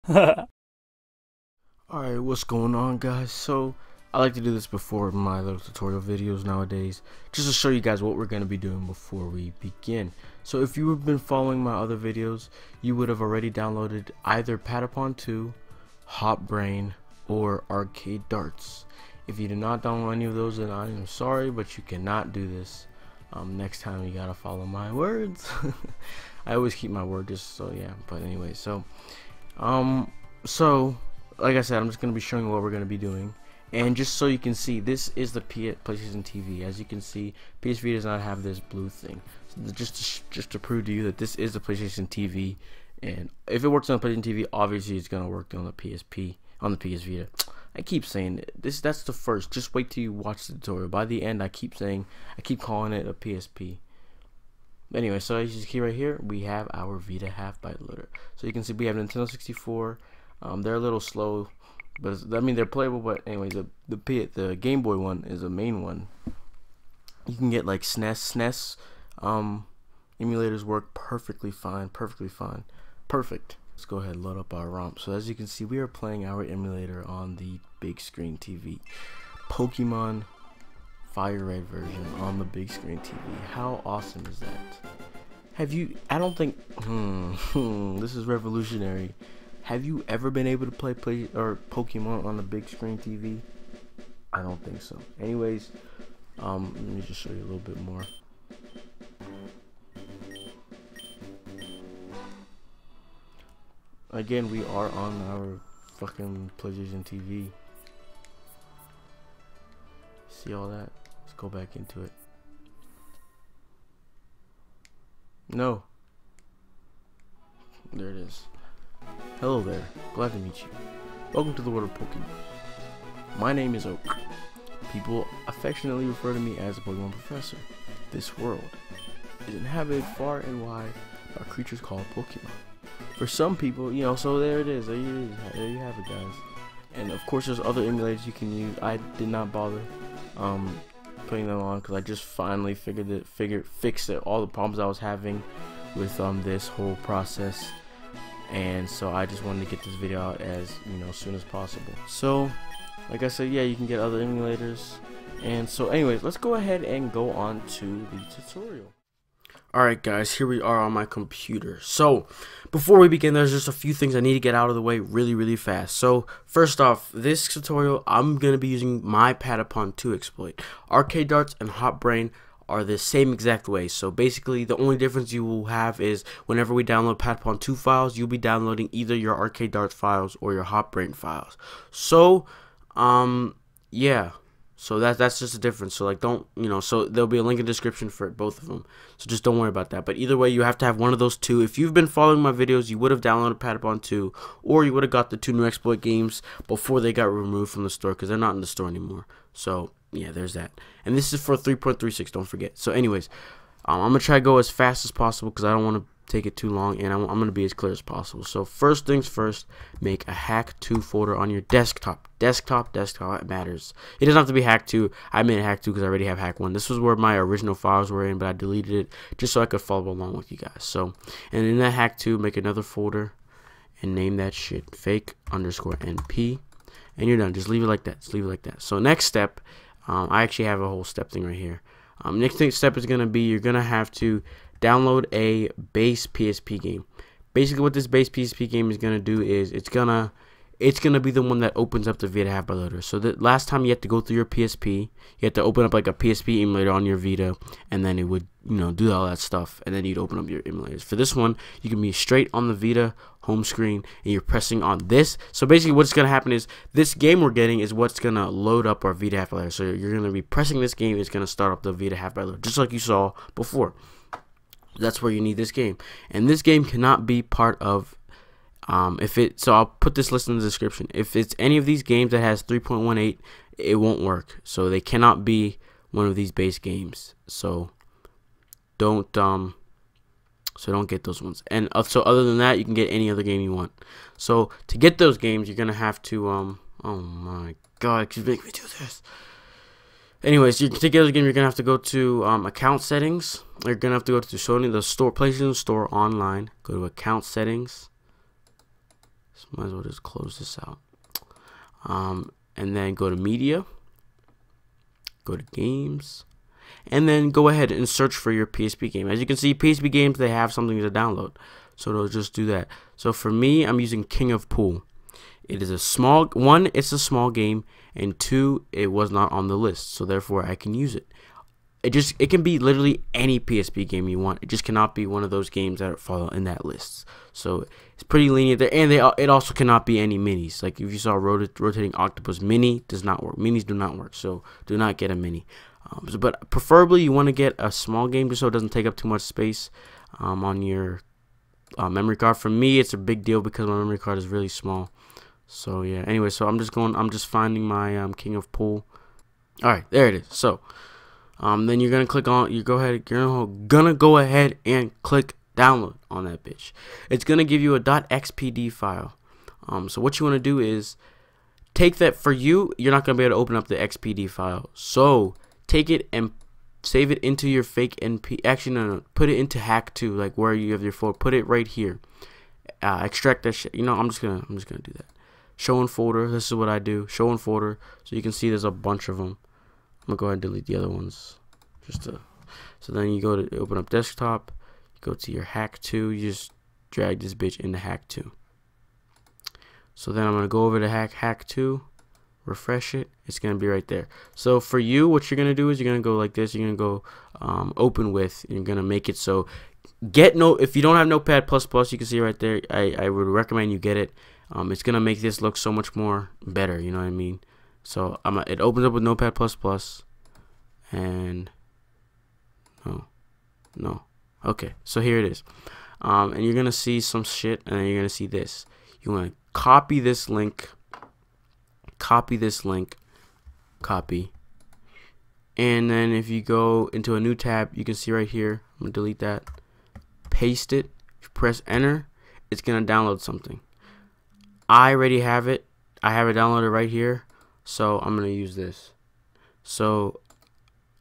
Alright, what's going on, guys? So I like to do this before my little tutorial videos nowadays, just to show you guys what we're going to be doing before we begin. So if you have been following my other videos, you would have already downloaded either Patapon 2, Hot Brain, or Arcade Darts. If you did not download any of those, then I am sorry, but you cannot do this. Next time you gotta follow my words. I always keep my word, just so yeah. But anyway, so like I said, I'm just gonna be showing you what we're gonna be doing, and just so you can see, this is the PlayStation TV. As you can see, PS Vita does not have this blue thing. So just to prove to you that this is the PlayStation TV, and if it works on the PlayStation TV, obviously it's gonna work on the PSP, on the PS Vita. I keep saying it. That's the first. Just wait till you watch the tutorial. By the end, I keep calling it a PSP. Anyway, so as you see right here, we have our Vita half-byte loader. So you can see we have Nintendo 64. They're a little slow, but I mean they're playable. But anyway, the Game Boy one is the main one. You can get like SNES. Emulators work perfectly fine. Perfect. Let's go ahead and load up our ROM. So as you can see, we are playing our emulator on the big screen TV. Pokemon Fire Red version on the big screen TV. How awesome is that? Have you, I don't think, this is revolutionary. Have you ever been able to play Pokemon on the big screen TV? I don't think so. Anyways, let me just show you a little bit more. Again, we are on our fucking PlayStation TV. See all that? Let's go back into it. No. There it is. Hello there. Glad to meet you. Welcome to the world of Pokemon. My name is Oak. People affectionately refer to me as the Pokemon Professor. This world is inhabited far and wide by creatures called Pokemon. For some people, you know, so there it is. There you have it, guys. And of course, there's other emulators you can use. I did not bother putting them on because I just finally fixed it, all the problems I was having with this whole process. And so I just wanted to get this video out as soon as possible. So like I said, yeah, you can get other emulators. And so anyways, let's go ahead and go on to the tutorial. Alright guys, here we are on my computer. So before we begin, there's just a few things I need to get out of the way really fast. So first off, this tutorial I'm going to be using my Patapon 2 exploit. Arcade Darts and Hot Brain are the same exact way. So basically the only difference you will have is whenever we download Patapon 2 files, you'll be downloading either your Arcade Darts files or your Hot Brain files. So yeah. So that's just a difference. So like so there'll be a link in the description for both of them. So just don't worry about that. But either way, you have to have one of those two. If you've been following my videos, you would have downloaded Patapon 2, or you would have got the 2 new exploit games before they got removed from the store, because they're not in the store anymore. So yeah, there's that. And this is for 3.36, don't forget. So anyways, I'm gonna try to go as fast as possible because I don't want to take it too long, and I'm gonna be as clear as possible. So first things first, make a hack 2 folder on your desktop. It matters. It doesn't have to be hack 2. I made a hack 2 because I already have hack 1. This was where my original files were in, but I deleted it just so I could follow along with you guys. So, and in that hack 2, make another folder and name that shit fake_np, and you're done. Just leave it like that. So next step, I actually have a whole step thing right here. Next step is gonna be, you're gonna have to download a base PSP game. Basically what this base PSP game is gonna do is it's gonna be the one that opens up the Vita half-byte loader. So the last time you had to go through your PSP, you had to open up like a PSP emulator on your Vita, and then it would do all that stuff, and then you'd open up your emulators. For this one, you can be straight on the Vita home screen, and you're pressing on this. So basically what's gonna happen is this game we're getting is what's gonna load up our Vita half-byte loader. So you're gonna be pressing this game, it's gonna start up the Vita half-byte loader, just like you saw before. That's where you need this game, and this game cannot be part of so I'll put this list in the description. If it's any of these games that has 3.18, it won't work. So they cannot be one of these base games. So don't get those ones. And so other than that, you can get any other game you want. So to get those games, you're gonna have to oh my god, you make me do this. Anyways, to get those games, you're gonna have to go to account settings. You're gonna have to go to Sony, the store, PlayStation Store online. Go to account settings. So might as well just close this out. And then go to media, go to games, and then go ahead and search for your PSP game. As you can see, PSP games, they have something to download, so it'll just do that. So for me, I'm using King of Pool. It is a small one, it's a small game, and 2, it was not on the list, so therefore I can use it. It can be literally any PSP game you want. It just cannot be one of those games that fall in that list. So it's pretty lenient there, and it also cannot be any minis. Like if you saw Rotating Octopus Mini, does not work. Minis do not work, so do not get a mini. But preferably you want to get a small game just so it doesn't take up too much space on your memory card. For me, it's a big deal because my memory card is really small. So yeah. Anyway, so I'm just finding my King of Pool. All right, there it is. So. Then you're gonna click on. You're gonna go ahead and click download on that bitch. It's gonna give you a .xpd file. So what you want to do is take that. For you, you're not gonna be able to open up the xpd file. So take it and save it into your fake NP. Actually, no. Put it into hack2, like where you have your folder. Put it right here. Extract that shit. You know, I'm just gonna do that. Show in folder. This is what I do. Show in folder. So you can see there's a bunch of them. I'm gonna go ahead and delete the other ones. So then you go to open up desktop, you go to your hack2, you just drag this bitch into hack2. So then I'm gonna go over to hack2, refresh it, it's gonna be right there. So for you, what you're gonna do is you're gonna go like this, you're gonna go open with, you're gonna make it so if you don't have Notepad++, you can see right there, I would recommend you get it. It's gonna make this look so much more better, you know what I mean? So it opens up with Notepad++, and no. Okay, so here it is. And you're gonna see some shit, and then you're gonna see this. You want to copy this link, copy, and then if you go into a new tab, you can see right here. I'm gonna delete that. Paste it. If you press enter, it's gonna download something. I already have it. I have it downloaded right here. So I'm going to use this. So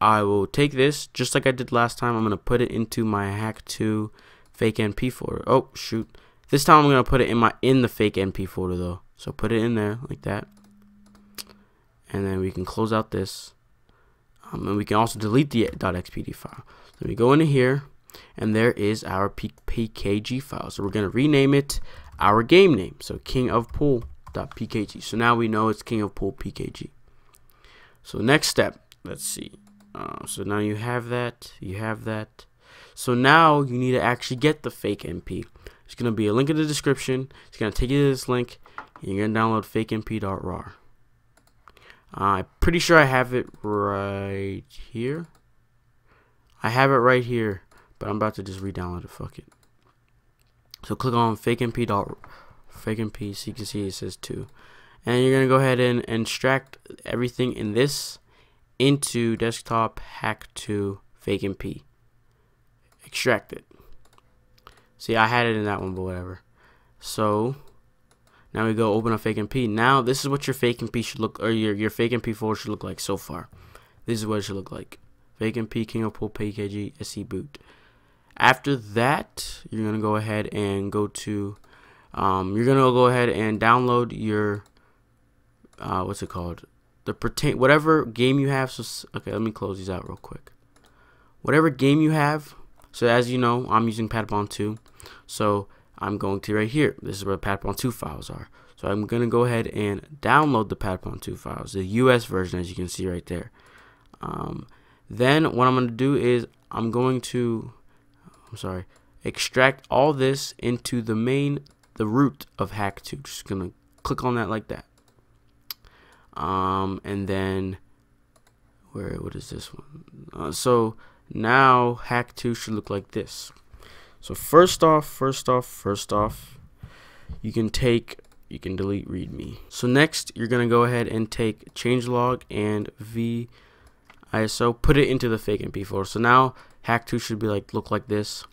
I will take this just like I did last time. I'm going to put it into my hack2 fake NP folder. Oh, shoot. This time I'm going to put it in the fake NP folder though. So put it in there like that. And then we can close out this. And we can also delete the .xpd file. So we go into here and there is our PKG file. So we're going to rename it our game name. So King of Pool. .pkg. So now we know it's King of Pool PKG. So next step, let's see. So now you have that. So now you need to actually get the fake NP. There's gonna be a link in the description. It's gonna take you to this link, and you're gonna download fakenp.rar. I'm pretty sure I have it right here. I have it right here, but I'm about to just re-download it. Fuck it. So click on fakenp, so you can see it says 2, and you're gonna go ahead and extract everything in this into desktop hack2 fakenp. Extract it. See, I had it in that one, but whatever. So now we go open up fakenp. Now this is what your fakenp should look, or your fakenp folder should look like so far. This is what it should look like. fakenp King of Pool PKG SE boot. After that, you're gonna go ahead and go to download your what's it called, whatever game you have. So okay, let me close these out real quick. Whatever game you have. So as you know, I'm using Patapon 2, so I'm going to right here. This is where Patapon 2 files are. So I'm gonna go ahead and download the Patapon 2 files, the US version, as you can see right there. Then what I'm gonna do is extract all this into the root of hack2. Just gonna click on that like that. And then what is this one? So now hack2 should look like this. So first off, you can delete readme. So next you're gonna go ahead and take changelog and viso, put it into the fake NP folder. So now hack2 should be look like this.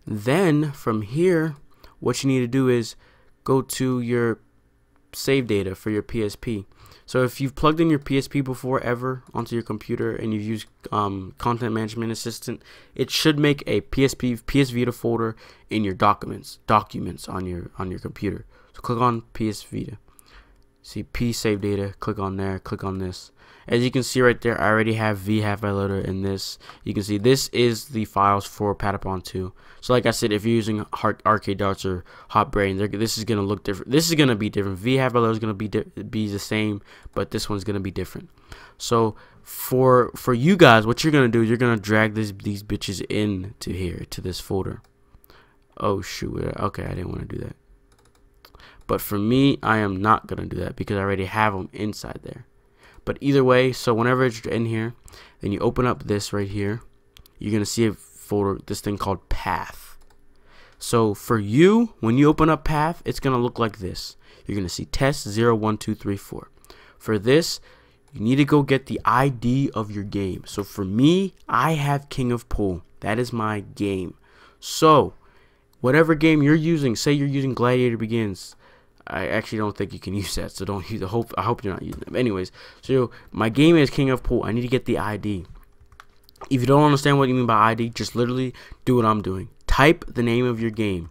Then from here, what you need to do is go to your save data for your PSP. So if you've plugged in your PSP before ever onto your computer and you've used Content Management Assistant, it should make a PS Vita folder in your documents on your computer. So click on PS Vita. See P save data, click on there, click on this. As you can see right there, I already have V half by loader in this. You can see this is the files for Patapon 2. So like I said, if you're using Arcade Darts or Hot Brain, this is gonna look different. This is gonna be different. V half by loader is gonna be the same, but this one's gonna be different. So for you guys, what you're gonna do, you're gonna drag these bitches into here to this folder. Oh shoot! Okay, I didn't want to do that. But for me, I am not gonna do that because I already have them inside there. But either way, so whenever it's in here, then you open up this right here, you're gonna see a folder, this thing called Path. So for you, when you open up Path, it's gonna look like this. You're gonna see test 0, 1, 2, 3, 4. For this, you need to go get the ID of your game. So for me, I have King of Pool. That is my game. So whatever game you're using, say you're using Gladiator Begins. I actually don't think you can use that, so don't use. I hope you're not using them. Anyways, so my game is King of Pool. I need to get the ID. If you don't understand what you mean by ID, just literally do what I'm doing. Type the name of your game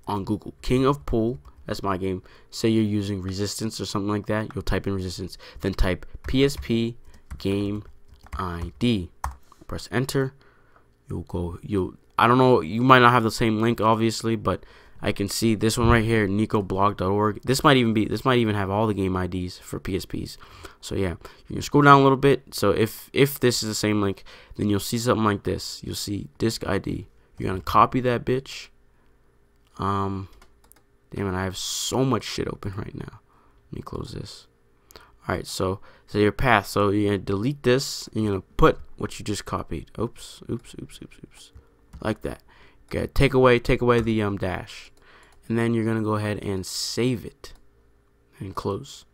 on Google. King of Pool. That's my game. Say you're using Resistance or something like that. You'll type in Resistance. Then type PSP game ID. Press enter. I don't know. You might not have the same link, obviously, but I can see this one right here, nicoblog.org. This might even have all the game IDs for PSPs. So yeah, you can scroll down a little bit. So if this is the same link, then you'll see something like this. You'll see disk ID. You're gonna copy that bitch. Damn it, I have so much shit open right now. Let me close this. Alright, so your path. So you're gonna delete this and you're gonna put what you just copied. Oops. Like that. Okay, take away the dash, and then you're gonna go ahead and save it and close.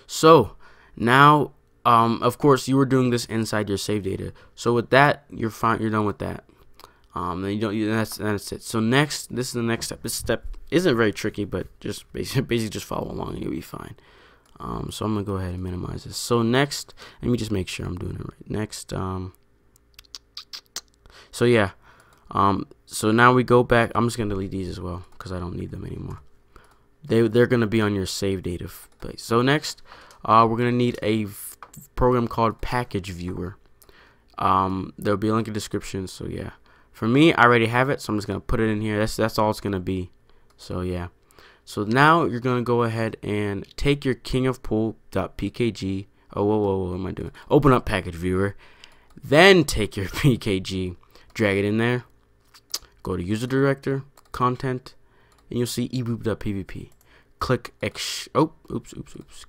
So now, of course, you were doing this inside your save data. So with that, you're fine. You're done with that. Then that's it. So next, this is the next step. This step isn't very tricky, but just basically just follow along and you'll be fine. So I'm gonna go ahead and minimize this. So next, let me just make sure I'm doing it right. Next, so yeah. So now we go back. I'm just gonna delete these as well because I don't need them anymore. They're gonna be on your save data place. So next, we're gonna need a program called Package Viewer. There'll be a link in the description. So yeah, for me, I already have it, so I'm just gonna put it in here. That's all it's gonna be. So yeah. So now you're gonna go ahead and take your kingofpool.pkg. Oh, whoa, what am I doing? Open up Package Viewer, then take your pkg, drag it in there. Go to user director, content, and you'll see eboop.pvp. Click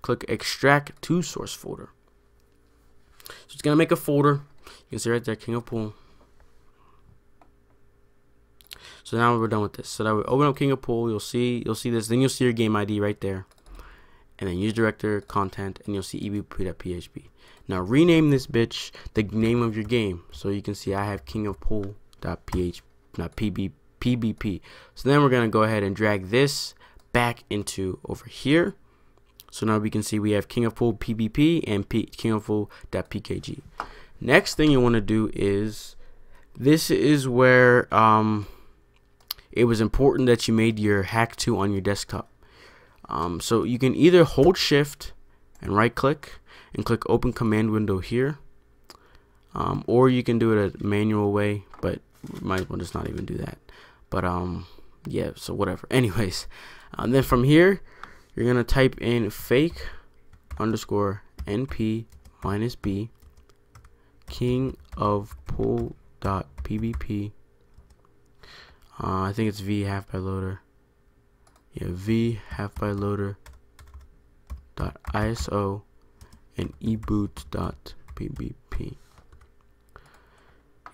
click extract to source folder. So it's gonna make a folder. You can see right there, King of Pool. So now we're done with this. So now we open up King of Pool. You'll see this. Then you'll see your game ID right there, and then user director, content, and you'll see eboop.php. Now rename this bitch the name of your game. So you can see I have King of Pool.pbp. So then we're gonna go ahead and drag this back into over here. So now we can see we have King of Pool PBP and King of Pool.pkg. Next thing you want to do is, this is where it was important that you made your hack 2 on your desktop. So you can either hold shift and right click and click open command window here, or you can do it a manual way, but might as well just not even do that. But yeah, so whatever. Anyways, then from here you're gonna type in fake underscore np minus b king of pool.pbp. I think it's v half by loader. Yeah, v half by loader .iso and eboot.pbp. You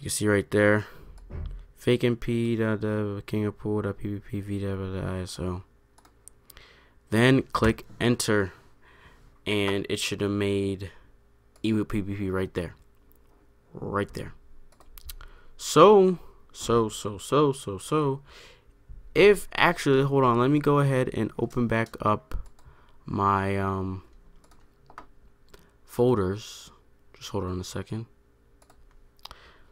can see right there, fake np king of pool.pbp v.iso. Then click enter, and it should have made eboot.pbp right there. So if actually, hold on, let me go ahead and open back up my folders. Just hold on a second.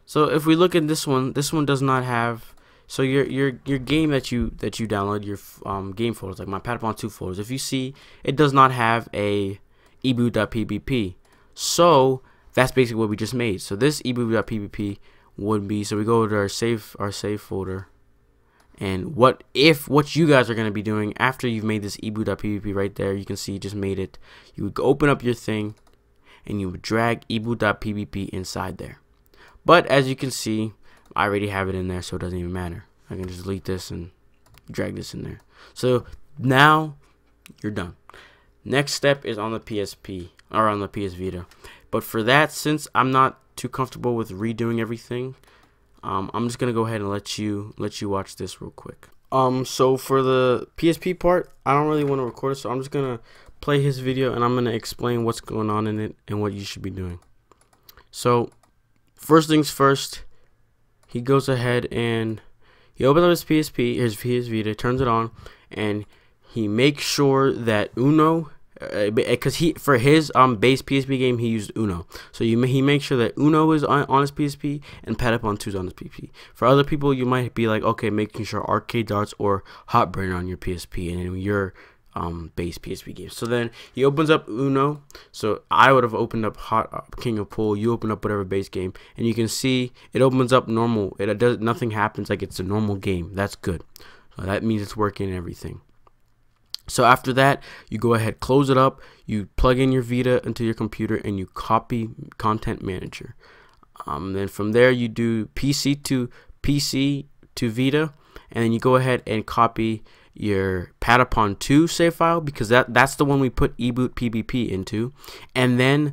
So if we look at this one does not have. So your game that you download, your game folders, like my Patapon 2 folders, if you see, it does not have a eboot.pbp. So that's basically what we just made. So this eboot.pbp would be, so we go to our save folder, and what you guys are going to be doing after you've made this eboot.pbp right there, you can see you just made it. You would open up your thing and you would drag eboot.pbp inside there. But as you can see, I already have it in there, so it doesn't even matter. I can just delete this and drag this in there. So now you're done. Next step is on the PSP or on the PS Vita. But for that, since I'm not too comfortable with redoing everything, I'm just gonna go ahead and let you watch this real quick. So for the PSP part, I don't really want to record it, so I'm just gonna play his video and I'm gonna explain what's going on in it and what you should be doing. So first things first, he goes ahead and he opens up his PSP, his Vita, turns it on, and he makes sure that Uno, because for his base PSP game he used Uno, so he makes sure that Uno is on his PSP and Patapon 2 is on his PSP. For other people, you might be like, okay, making sure Arcade Darts or Hot Brain on your PSP and in your base PSP game. So then he opens up Uno. So I would have opened up King of Pool. You open up whatever base game, and you can see it opens up normal. It does, nothing happens, like it's a normal game. That's good. So that means it's working and everything. So after that, you go ahead, close it up. You plug in your Vita into your computer, and you copy Content Manager. Then from there, you do PC to Vita, and then you go ahead and copy your Patapon 2 save file, because that's the one we put eboot.pbp into. And then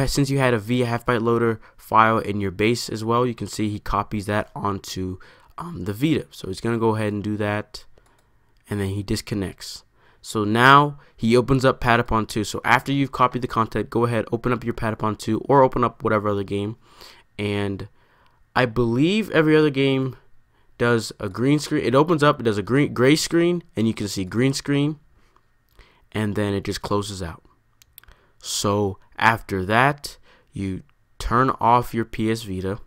since you had a Vita half-byte loader file in your base as well, you can see he copies that onto the Vita. So he's gonna go ahead and do that, and then he disconnects. So now he opens up Patapon 2. So after you've copied the content, go ahead, open up your Patapon 2 or open up whatever other game, and I believe every other game does a green screen. It opens up, it does a gray screen, and you can see green screen, and then it just closes out. So after that, you turn off your PS Vita,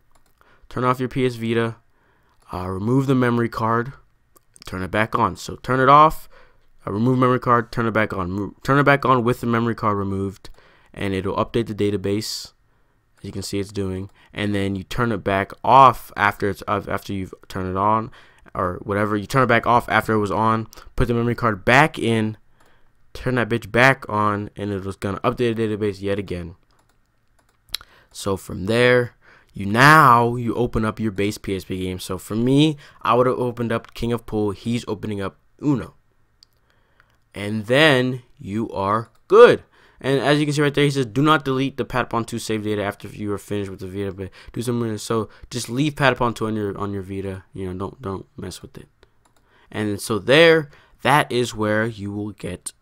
remove the memory card, turn it back on. So turn it off, remove memory card, turn it back on, turn it back on with the memory card removed, and it'll update the database. You can see it's doing, and then you turn it back off after you've turned it on, or whatever. You turn it back off after it was on, put the memory card back in, turn that bitch back on, and it was gonna update the database yet again. So from there, you open up your base PSP game. So for me, I would have opened up King of Pool. He's opening up Uno, and then you are good. And as you can see right there, he says, do not delete the Patapon 2 save data after you are finished with the Vita, but do something. So just leave Patapon 2 on your Vita. You know, don't mess with it. And so that is where you will get.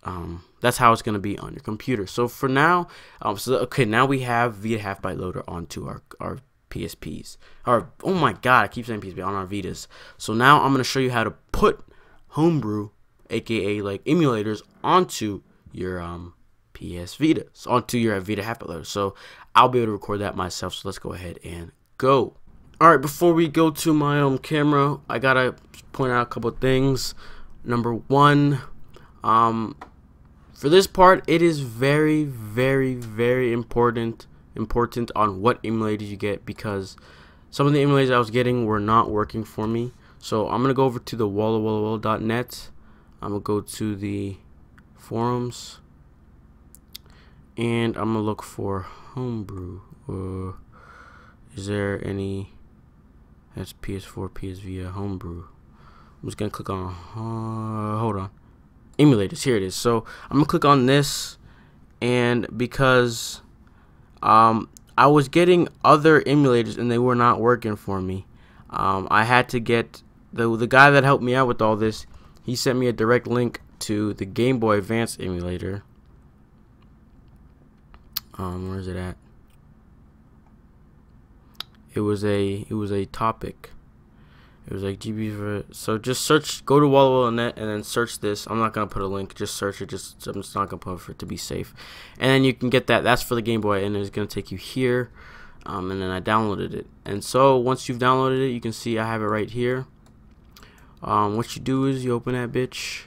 That's how it's gonna be on your computer. So for now, okay, now we have Vita half-byte loader onto our PSPs. Or oh my God, I keep saying PSP, on our Vitas. So now I'm gonna show you how to put Homebrew, aka like emulators, onto your PS Vita, so onto your Vita half-byte loader. So I'll be able to record that myself. So let's go ahead and go. All right, before we go to my camera, I gotta point out a couple of things. Number one, for this part, it is very, very, very important on what emulators you get, because some of the emulators I was getting were not working for me. So I'm gonna go over to the wallawallawall.net. I'm gonna go to the forums, and I'm gonna look for Homebrew. Is there any? That's PS4, PS Vita, Homebrew. I'm just gonna click on. Hold on, emulators. Here it is. So I'm gonna click on this, and because I was getting other emulators and they were not working for me, I had to get the guy that helped me out with all this. He sent me a direct link to the Game Boy Advance emulator. Where is it at? It was a topic, It was like GB for, so just search, go to walla.net and then search this. I'm not gonna put a link, just search it. I'm just not gonna put it for it to be safe. And then you can get that. That's for the Game Boy, and it's gonna take you here. And then I downloaded it. And so once you've downloaded it, you can see I have it right here. What you do is you open that bitch.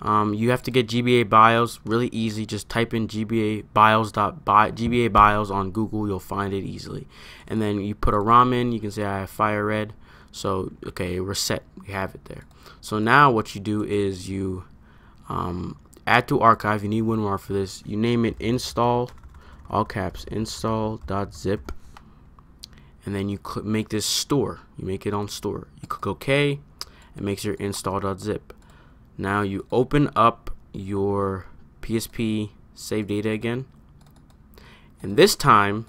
You have to get GBA BIOS, really easy. Just type in GBA BIOS on Google, you'll find it easily. And then you put a ROM in. You can say I have Fire Red. So okay, we're set. We have it there. So now what you do is you add to archive. You need WinRAR for this. You name it install, all caps, install.zip, and then you make this store. You make it on store. You click OK. It makes your install.zip. Now you open up your PSP save data again, and this time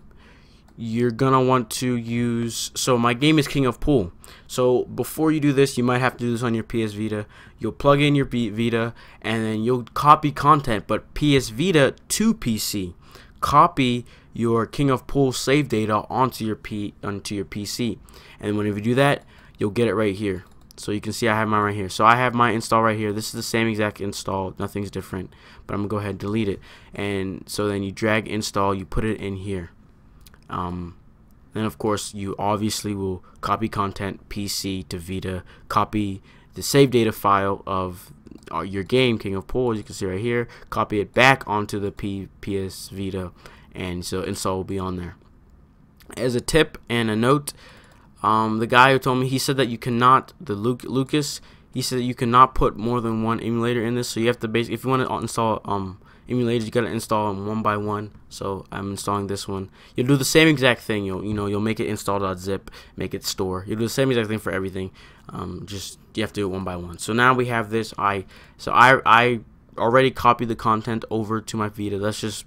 you're gonna want to use, so my game is King of Pool. So before you do this, you might have to do this on your PS Vita. You'll plug in your Vita and then you'll copy content, but PS Vita to PC. Copy your King of Pool save data onto your PC, and whenever you do that, you'll get it right here. So you can see I have mine right here. So I have my install right here. This is the same exact install, nothing's different, but I'm gonna go ahead and delete it. And so then you drag install, you put it in here. Then of course you obviously will copy content PC to Vita, copy the save data file of your game King of Pool, as you can see right here, copy it back onto the PS Vita, and so install will be on there. As a tip and a note, the guy who told me, he said that you cannot, Lucas, he said that you cannot put more than one emulator in this. So you have to basically, if you want to install emulators, you gotta install them one by one. So I'm installing this one. You'll do the same exact thing. You'll make it install.zip, make it store. You'll do the same exact thing for everything. Just you have to do it one by one. So now we have this. I already copied the content over to my Vita. Let's just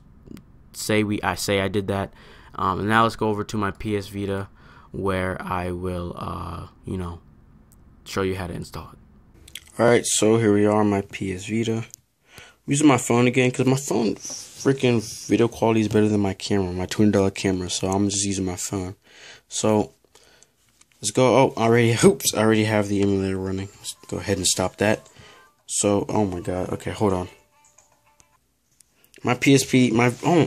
say I did that. And now let's go over to my PS Vita, where I will show you how to install it. Alright, so here we are on my PS Vita. I'm using my phone again because my phone freaking video quality is better than my camera, my $200 camera, so I'm just using my phone. So let's go. Oh, I already have the emulator running. Let's go ahead and stop that. So, oh my god, okay, hold on. My PSP,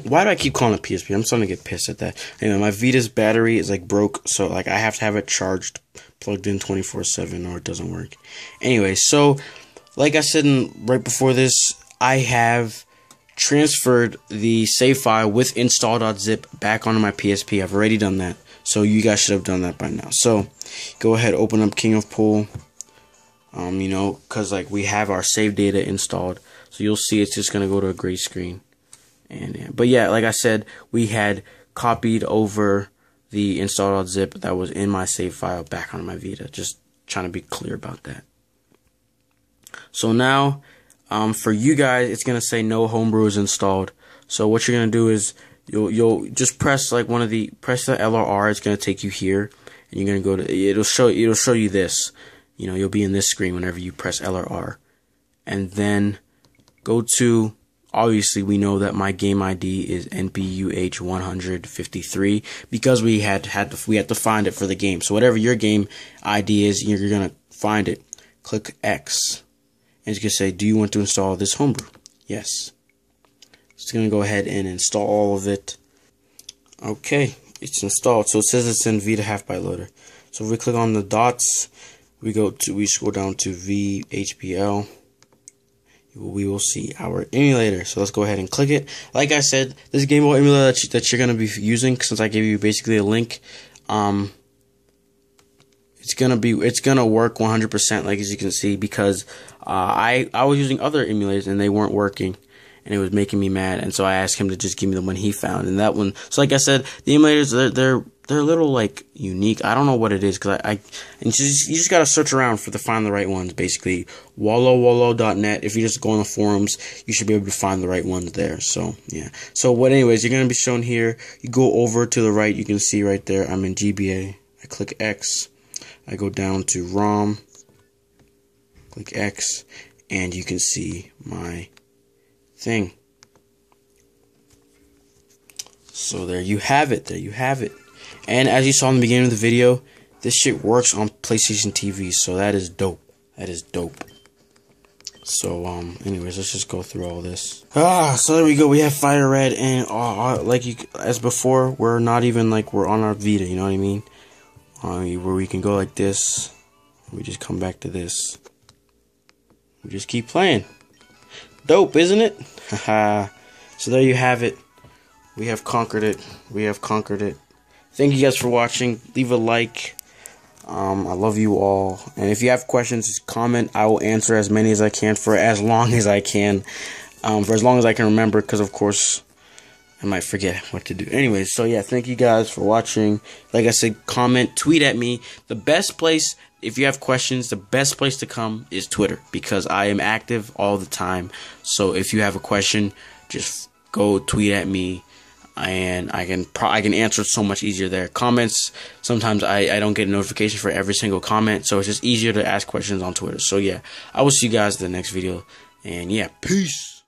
why do I keep calling it PSP? I'm starting to get pissed at that. Anyway, my Vita's battery is like broke, so like I have to have it charged, plugged in 24/7, or it doesn't work. Anyway, so like I said right before this, I have transferred the save file with install.zip back onto my PSP. I've already done that, so you guys should have done that by now. So go ahead, open up King of Pool. Because like we have our save data installed, so you'll see it's just gonna go to a gray screen. But yeah, like I said, we had copied over the install.zip that was in my save file back on my Vita. Just trying to be clear about that. So now, for you guys, it's gonna say no homebrew is installed. So what you're gonna do is you'll just press like press the LRR. It's gonna take you here, and you're gonna go to it'll show you this. You'll be in this screen whenever you press LRR, and then go to, obviously we know that my game ID is NPUH153 because we had to find it for the game. So whatever your game ID is, you're gonna find it. Click X, and it's gonna say, do you want to install this homebrew? Yes. It's gonna go ahead and install all of it. Okay, it's installed. So it says it's in Vita half-byte loader. So if we click on the dots, we scroll down to VHPL. We will see our emulator. So let's go ahead and click it. Like I said, this Game Boy emulator that you're gonna be using, since I gave you basically a link, it's gonna work 100%, like as you can see, because I was using other emulators and they weren't working, and it was making me mad, and so I asked him to just give me the one he found, and that one. So like I said, the emulators, they're a little like unique. I don't know what it is, because you just gotta search around to find the right ones. Basically, walla.net. If you just go on the forums, you should be able to find the right ones there. So yeah. So anyways, you're gonna be shown here. You go over to the right. You can see right there. I'm in GBA. I click X. I go down to ROM. Click X, and you can see my thing. So there you have it. And as you saw in the beginning of the video, This shit works on PlayStation TV, so that is dope. That is dope. So, anyways, let's just go through all this. So there we go. We have Fire Red, and as before, we're not even like we're on our Vita. You know what I mean? Where we can go like this. We just come back to this. We just keep playing. Dope, isn't it? Haha. So there you have it. We have conquered it. We have conquered it. Thank you guys for watching. Leave a like. I love you all. And if you have questions, just comment. I will answer as many as I can for as long as I can. For as long as I can remember, because of course I might forget what to do. Anyways, so yeah, thank you guys for watching. Like I said, comment, tweet at me. The best place, if you have questions, the best place to come is Twitter, because I am active all the time. So if you have a question, just go tweet at me, and I can answer it so much easier there. Comments, sometimes I don't get a notification for every single comment, so it's just easier to ask questions on Twitter. So yeah, I will see you guys in the next video, and yeah, peace.